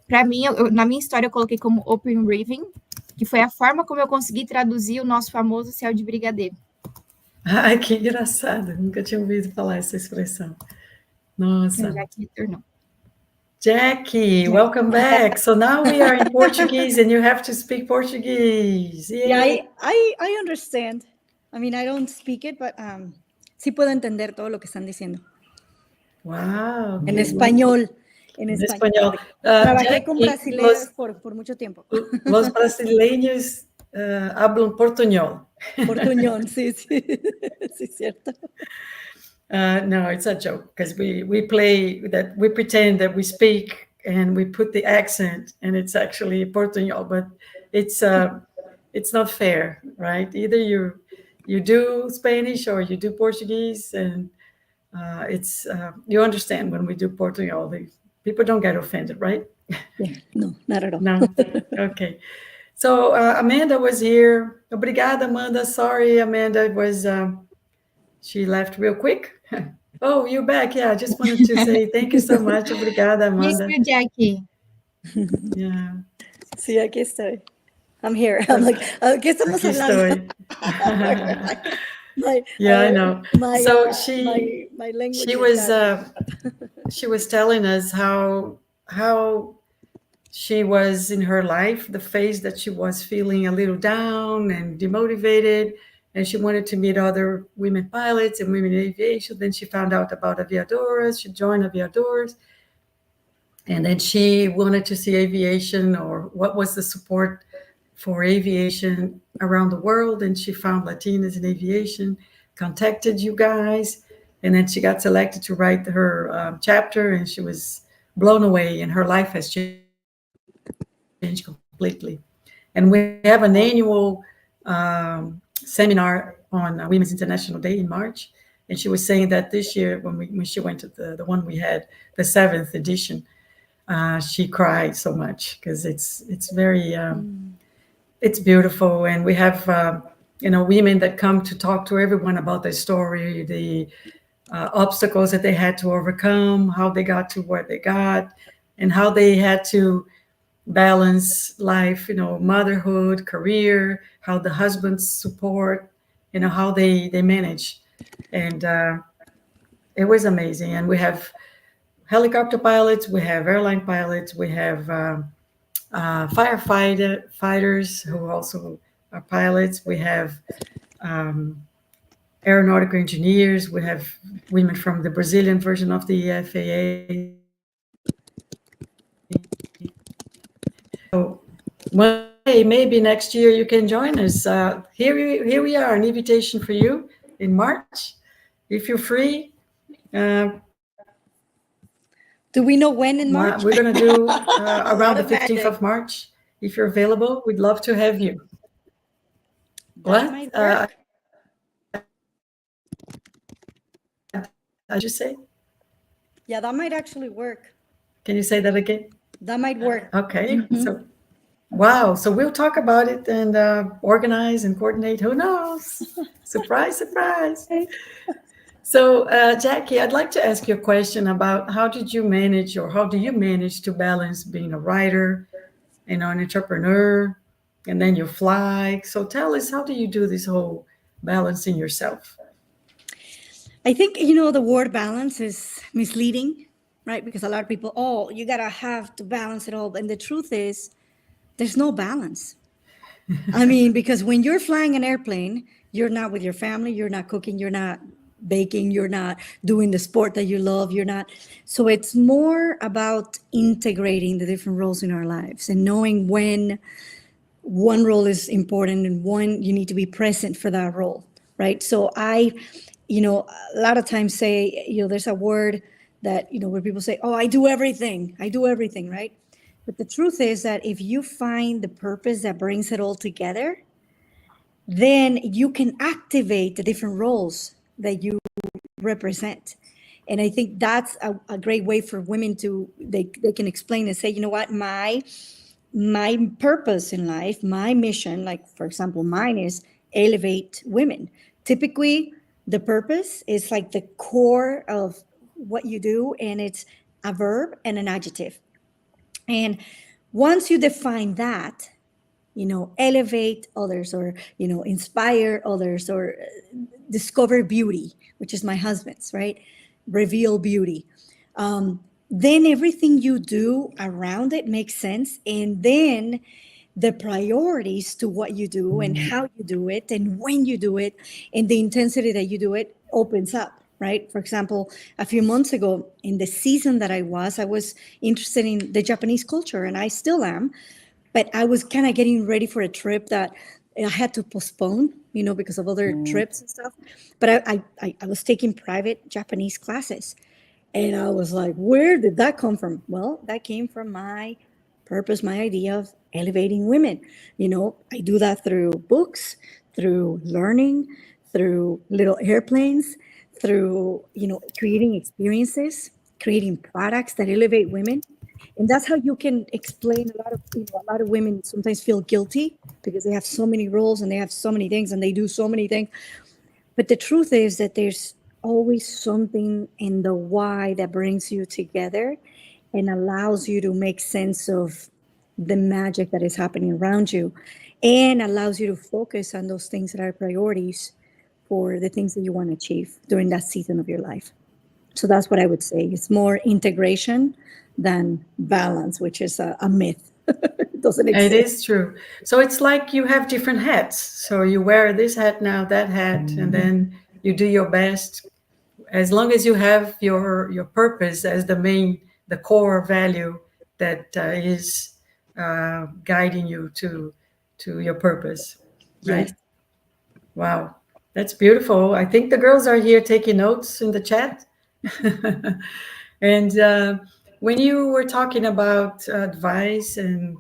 S3: Para mim, na minha história, eu coloquei como Open Riven, que foi a forma como eu consegui traduzir o nosso famoso céu de brigadeiro.
S1: Ai, que engraçado. Nunca tinha ouvido falar essa expressão. Nossa.
S3: Jackie retornou.
S1: Jackie, welcome back. So now we are in Portuguese and you have to speak Portuguese. Yay.
S2: Yeah, I understand. I mean, I don't speak it, but sí puedo entender todo lo que están diciendo.
S1: Wow.
S2: En español. En español. Trabajé
S1: Jackie,
S2: con brasileños por mucho tiempo.
S1: Los brasileños hablan portuñol.
S2: Portuñol, sí, sí. Sí, cierto.
S1: No, it's a joke because we play that, we pretend that we speak and we put the accent and it's actually Portuñol, but it's not fair, right? Either you do Spanish or you do Portuguese, and it's you understand when we do Portuñol, people don't get offended, right?
S2: Yeah, no, not at all.
S1: No, okay. So Amanda was here. Obrigada, Amanda. Sorry, Amanda was. She left real quick. Oh, you're back. Yeah, I just wanted to say thank you so much. Obrigada, Amanda.
S3: Thank you, Jackie.
S1: Yeah.
S2: Sí, aquí estoy. I'm here. I'm like, ¿qué estamos hablando?
S1: Yeah, I know. So
S2: my language.
S1: She was telling us how she was in her life, the phase that she was feeling a little down and demotivated, and she wanted to meet other women pilots and women in aviation. Then she found out about Aviadoras. She joined Aviadoras. And then she wanted to see aviation, or what was the support for aviation around the world. And she found Latinas in aviation, contacted you guys. And then she got selected to write her chapter, and she was blown away, and her life has changed completely. And we have an annual seminar on Women's International Day in March. And she was saying that this year, when she went to the one we had, the 7th edition, she cried so much because it's very it's beautiful, and we have women that come to talk to everyone about their story, the obstacles that they had to overcome, how they got to where they got, and how they had to balance life, motherhood, career, how the husbands support, how they manage. And it was amazing. And we have helicopter pilots, we have airline pilots, we have fighters who also are pilots, we have aeronautical engineers, we have women from the Brazilian version of the FAA. So one day, maybe next year, you can join us. Here we are, an invitation for you in March, if you're free.
S2: Do we know when in March?
S1: We're going to do around the 15th of March. If you're available, we'd love to have you.
S2: That might work.
S1: Did you say?
S2: Yeah, that might actually work.
S1: Can you say that again?
S2: That might work.
S1: Okay. So, wow. So we'll talk about it and organize and coordinate. Who knows? Surprise, surprise. So, Jackie, I'd like to ask you a question about how do you manage to balance being a writer, an entrepreneur, and then you fly. So tell us, how do you do this whole balancing yourself?
S2: I think, the word balance is misleading right? Because a lot of people, oh, you gotta have to balance it all. And the truth is, there's no balance. I mean, because when you're flying an airplane, you're not with your family, you're not cooking, you're not baking, you're not doing the sport that you love, you're not. So it's more about integrating the different roles in our lives and knowing when one role is important and one you need to be present for that role, right? So a lot of times say, there's a word that, where people say, oh, I do everything, right? But the truth is that if you find the purpose that brings it all together, then you can activate the different roles that you represent. And I think that's a great way for women to, they can explain and say, you know what, my purpose in life, my mission, like for example, mine is elevate women. Typically, the purpose is like the core of what you do, and it's a verb and an adjective. And once you define that, elevate others, or, inspire others, or discover beauty, which is my husband's, right? Reveal beauty. Then everything you do around it makes sense. And then the priorities to what you do and how you do it and when you do it and the intensity that you do it opens up, right? For example, a few months ago in the season that I was interested in the Japanese culture, and I still am, but I was kind of getting ready for a trip that I had to postpone, because of other trips and stuff. But I was taking private Japanese classes. And I was like, where did that come from? Well, that came from my purpose, my idea of elevating women. I do that through books, through learning, through little airplanes, through, creating experiences, creating products that elevate women. And that's how you can explain a lot of women sometimes feel guilty because they have so many roles and they have so many things and they do so many things. But the truth is that there's always something in the why that brings you together and allows you to make sense of the magic that is happening around you, and allows you to focus on those things that are priorities for the things that you want to achieve during that season of your life. So that's what I would say. It's more integration than balance, which is a myth. It doesn't
S1: It
S2: exist.
S1: is true. So it's like you have different hats. So you wear this hat now, that hat, and then you do your best. As long as you have your purpose as the core value that is guiding you to your purpose,
S2: Yes.
S1: right? Wow, that's beautiful. I think the girls are here taking notes in the chat. And when you were talking about advice and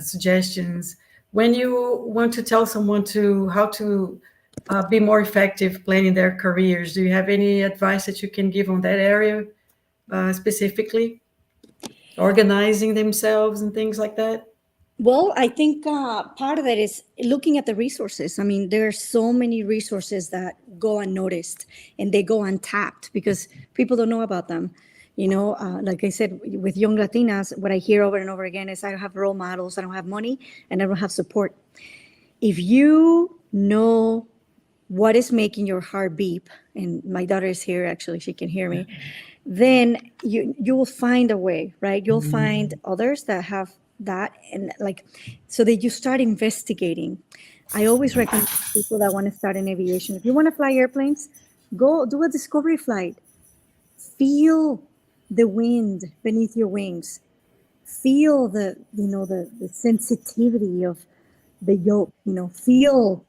S1: suggestions, when you want to tell someone to how to be more effective planning their careers, do you have any advice that you can give on that area specifically? Organizing themselves and things like that?
S2: Well, I think part of it is looking at the resources. I mean, there are so many resources that go unnoticed and they go untapped because people don't know about them. Like I said, with young Latinas, what I hear over and over again is I don't have role models, I don't have money, and I don't have support. If you know what is making your heart beep, and my daughter is here, actually, she can hear me, then you will find a way, right? You'll find others that have that, and like, so that you start investigating. I always recommend people that want to start in aviation, if you want to fly airplanes, go do a discovery flight. Feel the wind beneath your wings. Feel the sensitivity of the yoke. Feel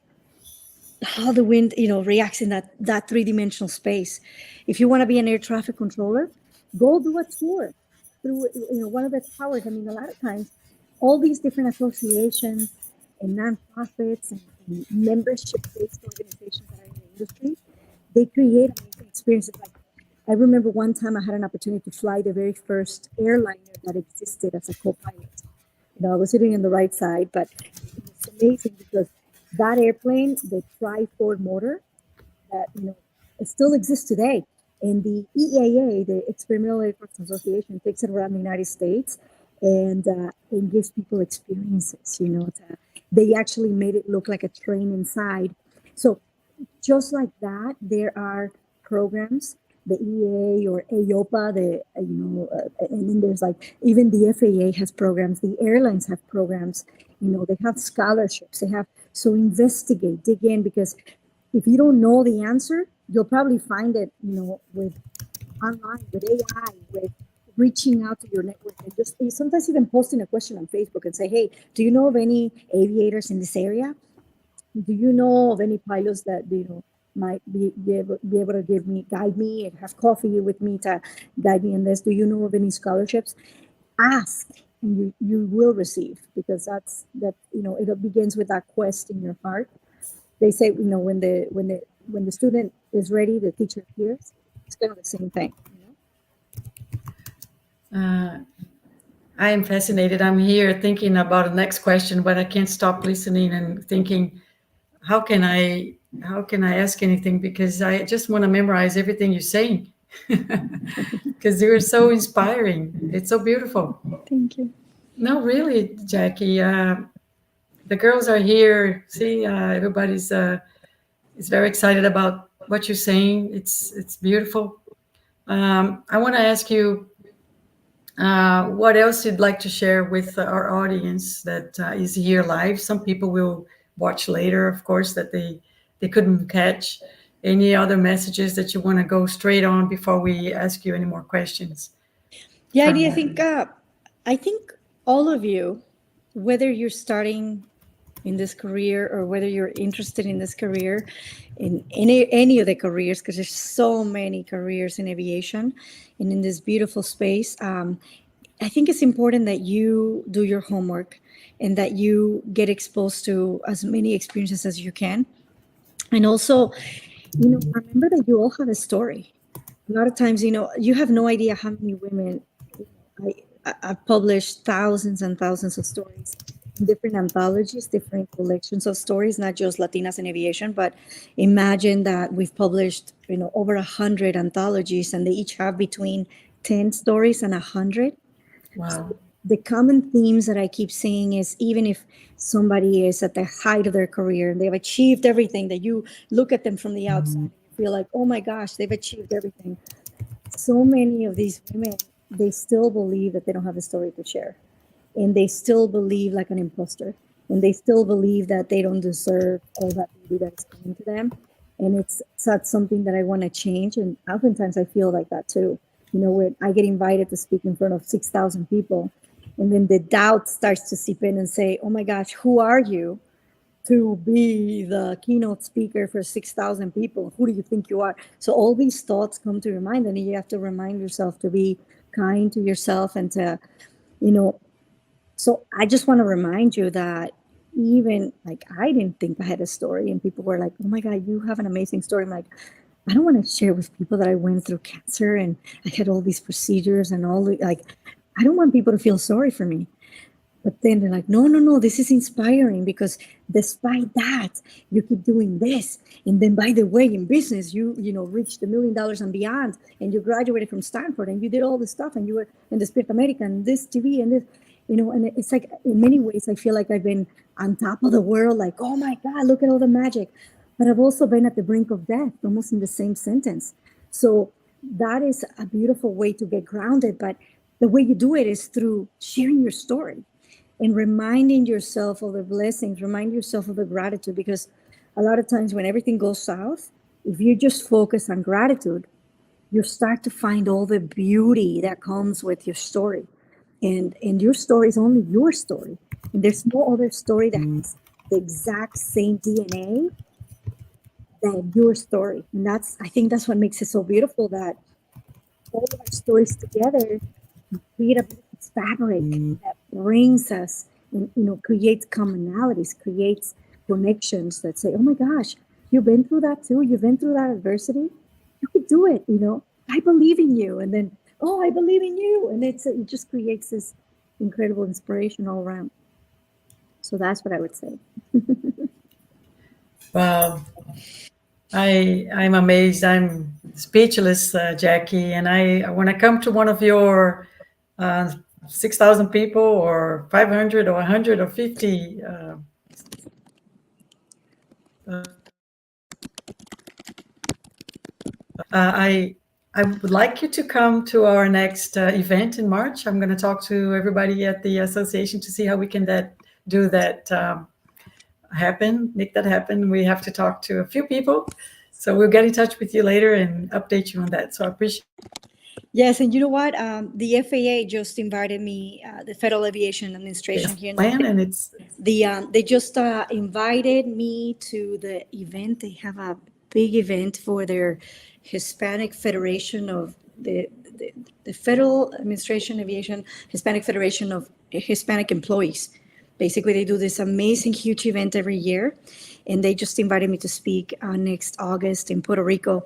S2: how the wind reacts in that three-dimensional space. If you want to be an air traffic controller, go do a tour through one of the towers. I mean, a lot of times all these different associations and nonprofits and membership-based organizations that are in the industry, they create amazing experiences. Like, I remember one time I had an opportunity to fly the very first airliner that existed as a co-pilot. I was sitting in the right side, but it was amazing because that airplane, the tri-Ford motor, that it still exists today. And the EAA, the Experimental Aircraft Association, takes it around the United States and gives people experiences. They actually made it look like a train inside. So just like that, there are programs the EA or AOPA, and then there's like, even the FAA has programs, the airlines have programs, they have scholarships, so investigate, dig in, because if you don't know the answer, you'll probably find it, with online, with AI, with reaching out to your network, and just sometimes even posting a question on Facebook and say, hey, do you know of any aviators in this area? Do you know of any pilots that might be able to guide me and have coffee with me to guide me in this? Do you know of any scholarships? Ask, and you will receive, because it begins with that quest in your heart. They say, when the student is ready, the teacher appears. It's kind of the same thing.
S1: I am fascinated. I'm here thinking about the next question, but I can't stop listening and thinking, how can I ask anything? Because I just want to memorize everything you're saying. Because you're so inspiring. It's so beautiful.
S2: Thank you.
S1: No, really, Jackie. The girls are here. See, everybody's is very excited about what you're saying. It's beautiful. I want to ask you what else you'd like to share with our audience that is here live. Some people will watch later, of course, that they couldn't catch. Any other messages that you want to go straight on before we ask you any more questions?
S2: Yeah, I think all of you, whether you're starting in this career or whether you're interested in this career, in any of the careers, because there's so many careers in aviation and in this beautiful space, I think it's important that you do your homework and that you get exposed to as many experiences as you can. And also, remember that you all have a story. A lot of times, you have no idea how many women. I've published thousands and thousands of stories in different anthologies, different collections of stories, not just Latinas in aviation, but imagine that we've published, over 100 anthologies, and they each have between 10 stories and 100.
S1: Wow.
S2: So the common themes that I keep seeing is, even if somebody is at the height of their career and they've achieved everything, that you look at them from the outside and you feel like, oh my gosh, they've achieved everything. So many of these women, they still believe that they don't have a story to share. And they still believe like an imposter. And they still believe that they don't deserve all that beauty that is coming to them. And that's something that I want to change. And oftentimes I feel like that too. When I get invited to speak in front of 6,000 people, and then the doubt starts to seep in and say, oh my gosh, who are you to be the keynote speaker for 6,000 people? Who do you think you are? So all these thoughts come to your mind, and you have to remind yourself to be kind to yourself and to, so I just want to remind you that even like, I didn't think I had a story, and people were like, oh my God, you have an amazing story. I'm like, I don't want to share with people that I went through cancer and I had all these procedures and I don't want people to feel sorry for me. But then they're like, no, this is inspiring, because despite that, you keep doing this. And then, by the way, in business, you reached $1 million and beyond, and you graduated from Stanford, and you did all this stuff, and you were in the Spirit America and this TV and this, and it's like, in many ways, I feel like I've been on top of the world, like, oh my God, look at all the magic. But I've also been at the brink of death, almost in the same sentence. So that is a beautiful way to get grounded. But the way you do it is through sharing your story and reminding yourself of the blessings, remind yourself of the gratitude, because a lot of times when everything goes south, if you just focus on gratitude, you start to find all the beauty that comes with your story. And your story is only your story. And there's no other story that has the exact same DNA than your story. And I think that's what makes it so beautiful, that all of our stories together create a fabric that brings us, creates commonalities, creates connections that say, oh my gosh, you've been through that too. You've been through that adversity. You could do it. I believe in you. And then, oh, I believe in you. And it just creates this incredible inspiration all around. So that's what I would say.
S1: Wow. I'm amazed. I'm speechless, Jackie. And when I come to one of your 6,000 people or 500 or 100 or 50, I I would like you to come to our next event in March. I'm going to talk to everybody at the association to see how we can do that happen, make that happen. We have to talk to a few people. So we'll get in touch with you later and update you on that. So I appreciate.
S2: Yes, and you know what? The FAA just invited me, the Federal Aviation Administration here in
S1: plan, and it's
S2: they just invited me to the event. They have a big event for their Hispanic Federation of the Federal Administration Aviation Hispanic Federation of Hispanic Employees. Basically, they do this amazing, huge event every year, and they just invited me to speak next August in Puerto Rico.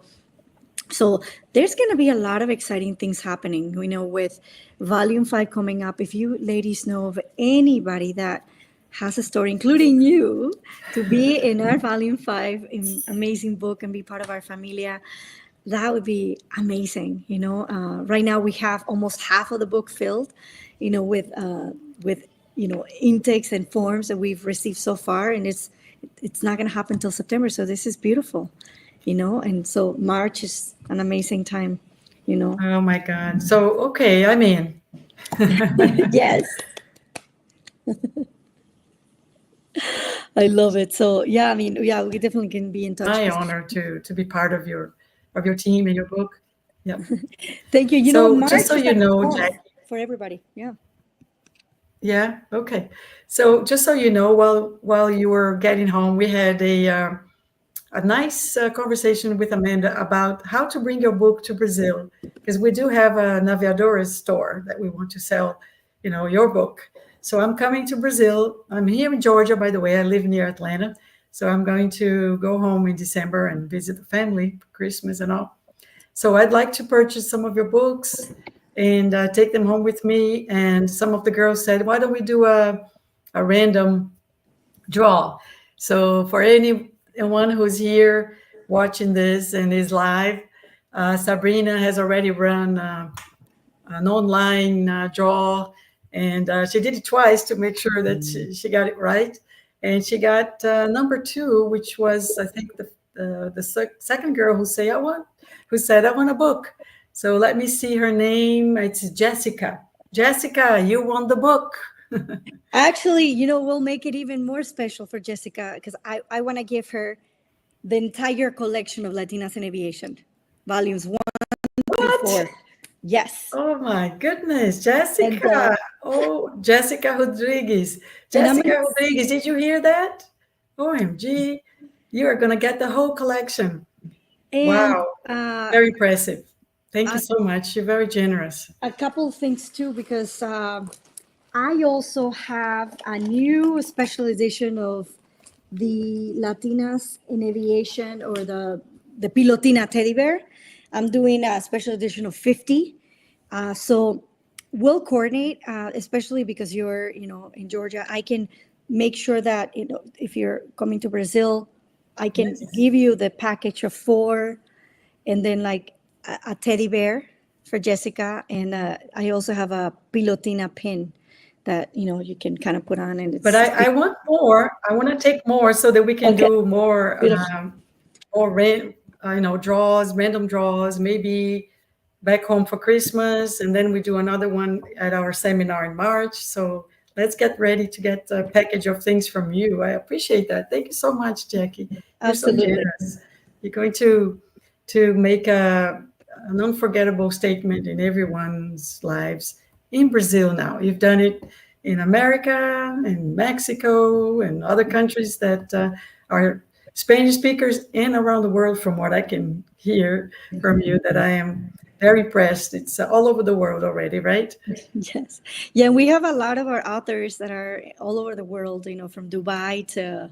S2: So there's going to be a lot of exciting things happening, with Volume 5 coming up. If you ladies know of anybody that has a story, including you, to be in our Volume 5 amazing book and be part of our familia, that would be amazing. Right now we have almost half of the book filled, with intakes and forms that we've received so far, and it's not going to happen until September. So this is beautiful. And so March is an amazing time,
S1: Oh my God. So, okay, I'm in.
S2: Yes. I love it. So, yeah, we definitely can be in touch.
S1: My honor to be part of your team and your book. Yeah.
S2: Thank you.
S1: March just so you know, Jackie,
S2: for everybody. Yeah.
S1: Yeah. Okay. So just so you know, while you were getting home, we had a nice conversation with Amanda about how to bring your book to Brazil, because we do have an Aviadoras store that we want to sell, your book. So I'm coming to Brazil. I'm here in Georgia, by the way. I live near Atlanta. So I'm going to go home in December and visit the family for Christmas and all. So I'd like to purchase some of your books and take them home with me. And some of the girls said, why don't we do a random draw? So for anyone who's here watching this and is live, Sabrina has already run an online draw, and she did it twice to make sure that she got it right. And she got number 2, which was, I think, the second girl who said, I want a book. So let me see her name. It's Jessica. Jessica, you won the book.
S2: Actually, we'll make it even more special for Jessica, because I want to give her the entire collection of Latinas in Aviation, volumes 1 through 4. Yes.
S1: Oh my goodness, Jessica. Jessica Rodriguez. Jessica Rodriguez, did you hear that? OMG, you are going to get the whole collection. And, wow. Very impressive. Thank you so much. You're very generous.
S2: A couple of things too, because I also have a new special edition of the Latinas in Aviation, or the Pilotina teddy bear. I'm doing a special edition of 50. So we'll coordinate, especially because you're, in Georgia. I can make sure that, if you're coming to Brazil, I can give you the package of 4, and then like a teddy bear for Jessica. And I also have a Pilotina pin that, you can kind of put on. And
S1: but I want more. I want to take more so that we can do more, draws, random draws, maybe back home for Christmas. And then we do another one at our seminar in March. So let's get ready to get a package of things from you. I appreciate that. Thank you so much, Jackie.
S2: Absolutely.
S1: You're so generous. You're going to make an unforgettable statement in everyone's lives in Brazil now. You've done it in America, in Mexico, and other countries that are Spanish speakers, and around the world, from what I can hear from you, that I am very impressed. It's all over the world already, right?
S2: Yes. Yeah, we have a lot of our authors that are all over the world, from Dubai to,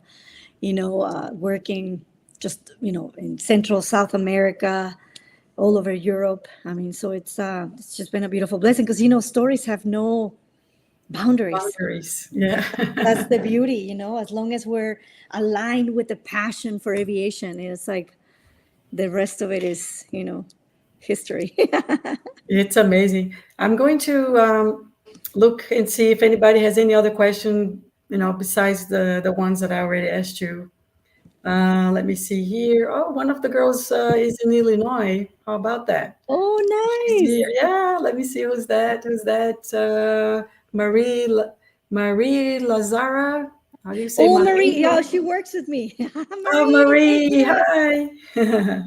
S2: working just, in Central South America, all over Europe. I mean, so it's just been a beautiful blessing, because, stories have no boundaries.
S1: Yeah.
S2: That's the beauty, as long as we're aligned with the passion for aviation, it's like the rest of it is, history.
S1: It's amazing. I'm going to look and see if anybody has any other question, besides the ones that I already asked you. Let me see here. Oh, one of the girls is in Illinois. How about that?
S2: Oh,
S1: She's
S2: nice.
S1: here. Yeah, let me see who's that. Who's that? Marie Lazara. How do you say
S2: Oh,
S1: Marie?
S2: Marie. Yeah, she works with me.
S1: Oh,
S2: Marie, thank
S1: Marie.
S2: you.
S1: Hi.
S2: Yeah.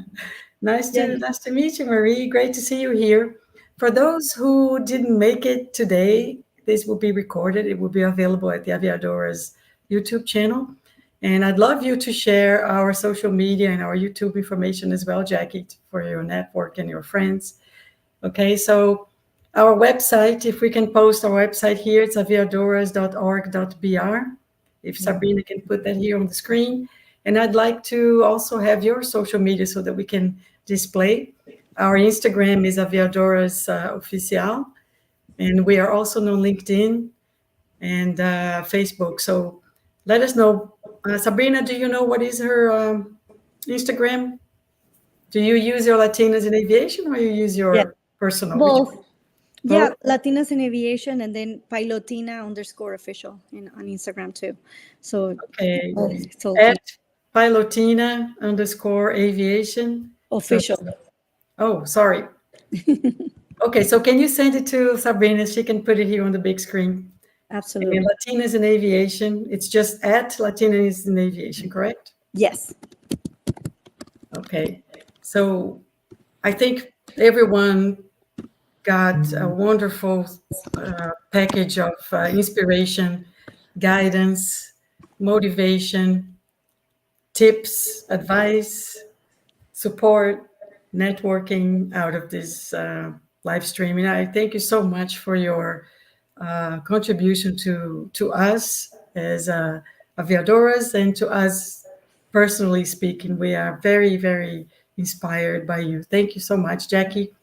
S1: Nice to meet you, Marie. Great to see you here. For those who didn't make it today, this will be recorded. It will be available at the Aviadoras YouTube channel. And I'd love you to share our social media and our YouTube information as well, Jackie, for your network and your friends. Okay, so our website, if we can post our website here, it's aviadoras.org.br. If Sabrina can put that here on the screen. And I'd like to also have your social media so that we can display. Our Instagram is Aviadoras Oficial, and we are also on LinkedIn and Facebook. So let us know. Sabrina, do you know what is her Instagram? Do you use your Latinas in Aviation or you use
S2: Yeah.
S1: your personal? Which
S2: Both.
S1: one?
S2: Yeah,
S1: Both?
S2: Latinas in Aviation and then pilotina_official on Instagram too. So
S1: Okay.
S2: it's all
S1: At pilotina_aviation. So,
S2: official.
S1: oh, sorry. Okay, so can you send it to Sabrina? She can put it here on the big screen. And
S2: Absolutely.
S1: Latinas in Aviation. It's just at Latinas in Aviation, correct?
S2: Yes.
S1: Okay. So I think everyone got a wonderful package of inspiration, guidance, motivation, tips, advice, support, networking out of this live stream. And I thank you so much for your contribution to us as aviadoras and to us personally speaking. We are very, very inspired by you. Thank you so much, Jackie.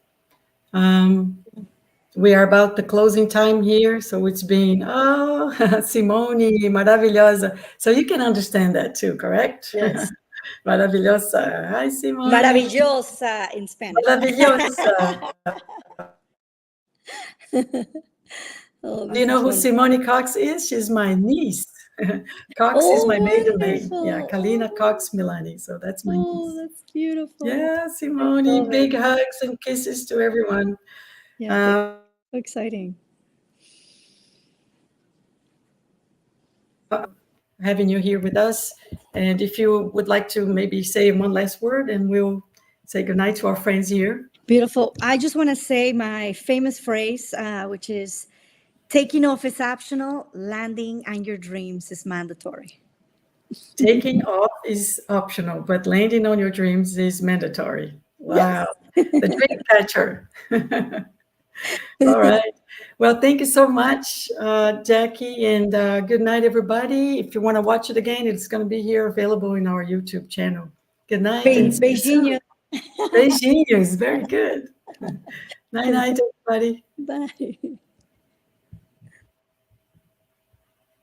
S1: We are about the closing time here, so it's been, oh, Simone, maravilhosa. So you can understand that too, correct?
S2: Yes.
S1: Maravilhosa. Hi, Simone.
S2: Maravillosa in Spanish.
S1: Maravilhosa.
S2: Oh,
S1: Do you
S2: this
S1: know
S2: is
S1: who
S2: wonderful.
S1: Simone Cox is? She's my niece. Cox is my
S2: Oh,
S1: maiden name. Yeah,
S2: wonderful.
S1: Kalina Cox Milani. So that's my
S2: Oh,
S1: niece.
S2: that's beautiful.
S1: Yeah,
S2: I
S1: Simone,
S2: love
S1: big
S2: it.
S1: hugs and kisses to everyone.
S2: Yeah, thank you. So exciting.
S1: Having you here with us. And if you would like to maybe say one last word, and we'll say goodnight to our friends here.
S2: Beautiful. I just want to say my famous phrase, which is taking off is optional, landing on your dreams is mandatory.
S1: Taking off is optional, but landing on your dreams is mandatory. Wow.
S2: Yes.
S1: The dream catcher. All right. Well, thank you so much, Jackie, and good night, everybody. If you want to watch it again, it's going to be here available in our YouTube channel. Good night and see you soon.
S2: Beijinho.
S1: Beijinhos. Very good. Night, night, everybody.
S2: Bye.